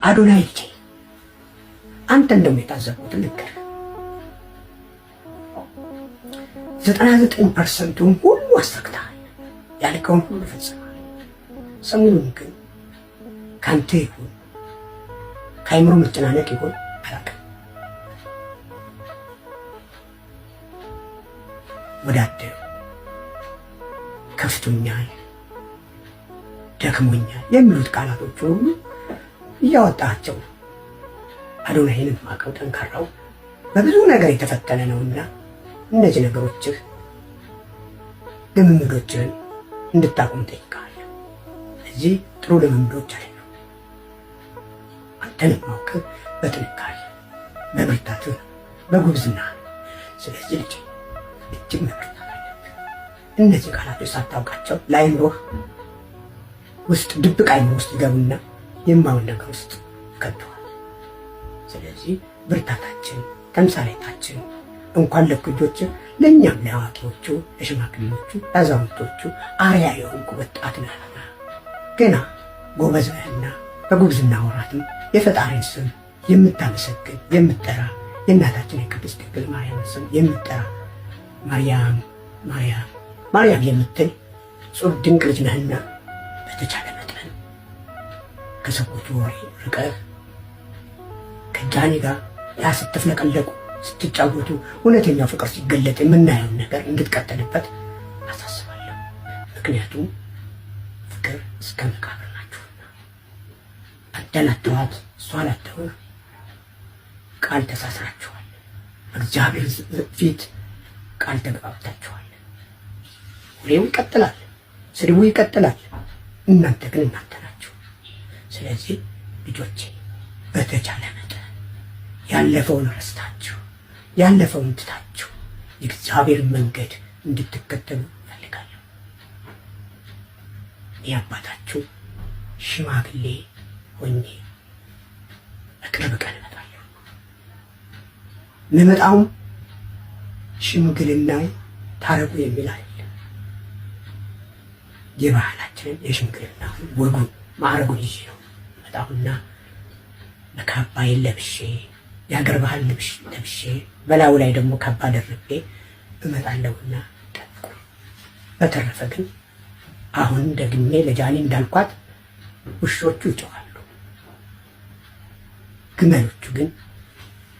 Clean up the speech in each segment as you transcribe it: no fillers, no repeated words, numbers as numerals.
አዶናይ ልጄ አንተ እንደምታዘቡት ልንገርህ 99% ሁሉ አሳክተሃል፣ ያልከውን ሁሉ ፈጽመሃል። ሰሙኑን ግን ካንተ ይሁን ከአይምሮ መጨናነቅ ይሁን አላውቅም ወዳደር ከፍቶኛል፣ ደክሞኛል የሚሉት ቃላቶች ሁሉ እያወጣቸው ነው። አዶናይን ማቀው ጠንካራው በብዙ ነገር የተፈተነ ነውና እነዚህ ነገሮችህ ልምምዶችህን እንድታቆም ጠይቃለሁ። እዚህ ጥሩ ልምምዶች አይደሉም። አንተን ማወቅ በጥንካሬ በብርታትህ በጉብዝና። ስለዚህ ልጅ እጅግ መበርታት አለብህ። እነዚህ ቃላቶች ሳታውቃቸው ለአይምሮህ ውስጥ ድብቅ አይምሮ ውስጥ ይገቡና የማውን ነገር ውስጥ ከተዋል። ስለዚህ ብርታታችን ተምሳሌታችን እንኳን ለልጆች ለእኛም ለአዋቂዎቹ ለሽማግሌዎቹ ለአዛውንቶቹ አርያ የሆንኩ ወጣት ነህና ገና ጎበዝ ነህና በጉብዝና ወራትም የፈጣሪን ስም የምታመሰግን የምትጠራ የእናታችን የቅድስት ድንግል ማርያም ስም የምትጠራ ማርያም ማርያም ማርያም የምትል ጽሑፍ ድንቅ ልጅ ነህና በተቻለ መጠን ከሰዎቹ ወሬ ርቀህ ከጃኒ ጋር ያ ስትፍለቀለቁ ስትጫወቱ እውነተኛው ፍቅር ሲገለጥ የምናየውን ነገር እንድትቀጥልበት አሳስባለሁ። ምክንያቱም ፍቅር እስከ መቃብር ናችሁና አንተን አተዋት እሷን አተውህ ቃል ተሳስራችኋል። በእግዚአብሔር ፊት ቃል ተገባብታችኋል። ወሬው ይቀጥላል፣ ስድቡ ይቀጥላል። እናንተ ግን እናንተ ናችሁ። ስለዚህ ልጆቼ በተቻለ መጠን ያለፈውን ረስታችሁ ያለፈውን ትታችሁ የእግዚአብሔር መንገድ እንድትከተሉ እፈልጋለሁ። እኔ አባታችሁ ሽማግሌ ሆኜ በቅርብ ቀን እመጣለሁ። የምመጣውም ሽምግልና ታረቁ የሚል አይደለም። የባህላችንን የሽምግልና ወጉን ማዕረጉን ይዤ ነው እመጣሁና በካባዬን ለብሼ የሀገር ባህል ልብስ ለብሼ በላዩ ላይ ደግሞ ካባ ደርቤ እመጣለሁና ጠብቁ። በተረፈ ግን አሁን ደግሜ ለጃኒ እንዳልኳት ውሾቹ ይጮኻሉ፣ ግመሎቹ ግን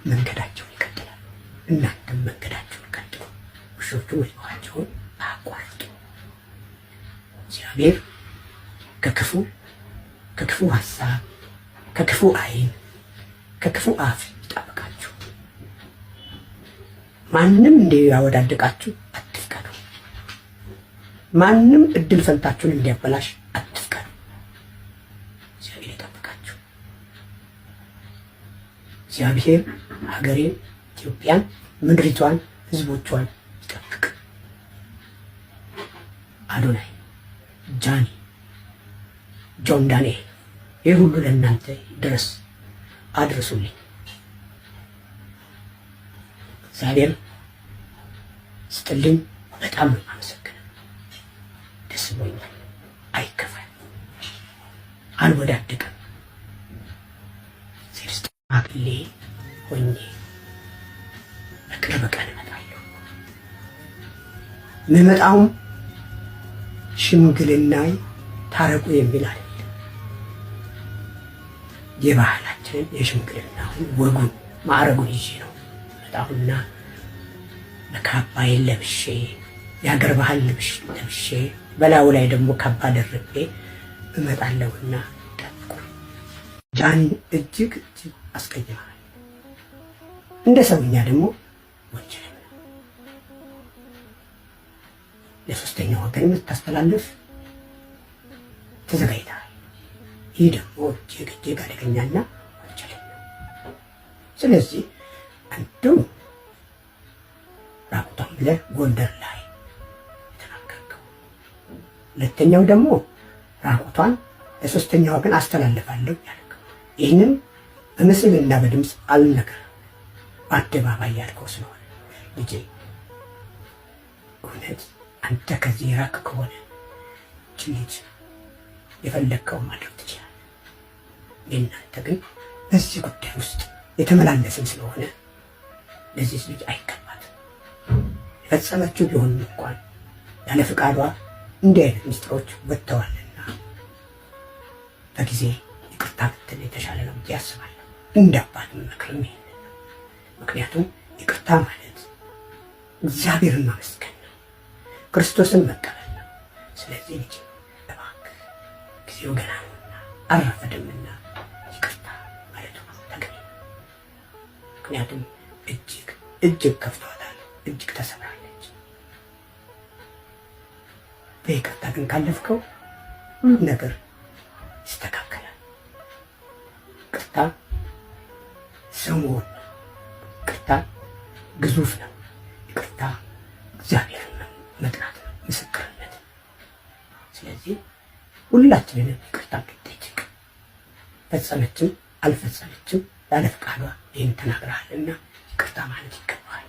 መንገዳቸውን ይቀጥላሉ። እናንተም መንገዳቸውን ቀጥሉ። ውሾቹ መጮኻቸውን አያቋርጡ። እግዚአብሔር ከክፉ ሀሳብ ከክፉ ዓይን ከክፉ አፍ ይጠብቃችሁ። ማንም እንዲያወዳድቃችሁ አትፍቀዱ። ማንም እድል ፈንታችሁን እንዲያበላሽ አትፍቀዱ። እግዚአብሔር ይጠብቃችሁ። እግዚአብሔር ሀገሬን ኢትዮጵያን ምድሪቷን ህዝቦቿን ይጠብቅ። አዶናይ፣ ጃኒ፣ ጆን ዳንኤል ይህ ሁሉ ለእናንተ ድረስ አድርሱልኝ። እግዚአብሔር ስጥልኝ። በጣም ነው የማመሰግነው። ደስ ብሎኛል። አይከፋል፣ አልወዳድቅም። ሽማግሌ ሆኜ በቅርብ ቀን እመጣለሁ። የምመጣውም ሽምግልና ታረቁ የሚል አይደለም። የባህላችንን የሽምግልናውን ወጉን ማዕረጉን ይዤ ነው እመጣሁና በካባዬን ለብሼ የሀገር ባህል ልብስ ለብሼ በላዩ ላይ ደግሞ ካባ ደርቤ እመጣለሁና ጠብቁ። ጃኒ እጅግ አስቀይመሃል። እንደ ሰውኛ ደግሞ ወንጀል ነው። ለሶስተኛ ወገን የምታስተላልፍ ተዘጋጅተሃል። ይህ ደግሞ እጅግ አደገኛና ወንጀል ነው። ስለዚህ አንዱ ራቁቷን ብለህ ጎንደር ላይ የተናገርከው፣ ሁለተኛው ደግሞ ራቁቷን ለሶስተኛ ወገን አስተላልፋለሁ ያልከው፣ ይህንን በምስልና በድምፅ አልነገርም፣ በአደባባይ ያልከው ስለሆነ ልጄ እውነት አንተ ከዚህ ራቅ ከሆነ ልጅ የፈለግከው ማድረግ ትችላለህ። የእናንተ ግን በዚህ ጉዳይ ውስጥ የተመላለስን ስለሆነ ለዚህ ልጅ አይገባትም። የፈጸመችው ቢሆንም እንኳን ያለ ፍቃዷ እንዲህ አይነት ምስጢሮች ወጥተዋልና በጊዜ ይቅርታ ብትል የተሻለ ነው ብዬ አስባለሁ። እንደ አባት መክርም ይሄንን ነው። ምክንያቱም ይቅርታ ማለት እግዚአብሔርን ማመስገን ነው፣ ክርስቶስን መቀበል ነው። ስለዚህ ልጅ እባክህ ጊዜው ገና ነውና አልረፈደምና ይቅርታ ማለቱ ተገቢ ነው። ምክንያቱም እጅግ ከፍቷታል፣ እጅግ ተሰብራለች። በይቅርታ ግን ካለፍከው ሁሉም ነገር ይስተካከላል። ይቅርታ ስሙን ነው። ይቅርታ ግዙፍ ነው። ይቅርታ እግዚአብሔርን መጥራት ነው፣ ምስክርነት። ስለዚህ ሁላችንንም ይቅርታ እንድንጠይቅ፣ ፈጸመችም አልፈጸመችም ያለ ፈቃዷ ይህን ተናግረሃልና ይቅርታ ማለት ይገባል።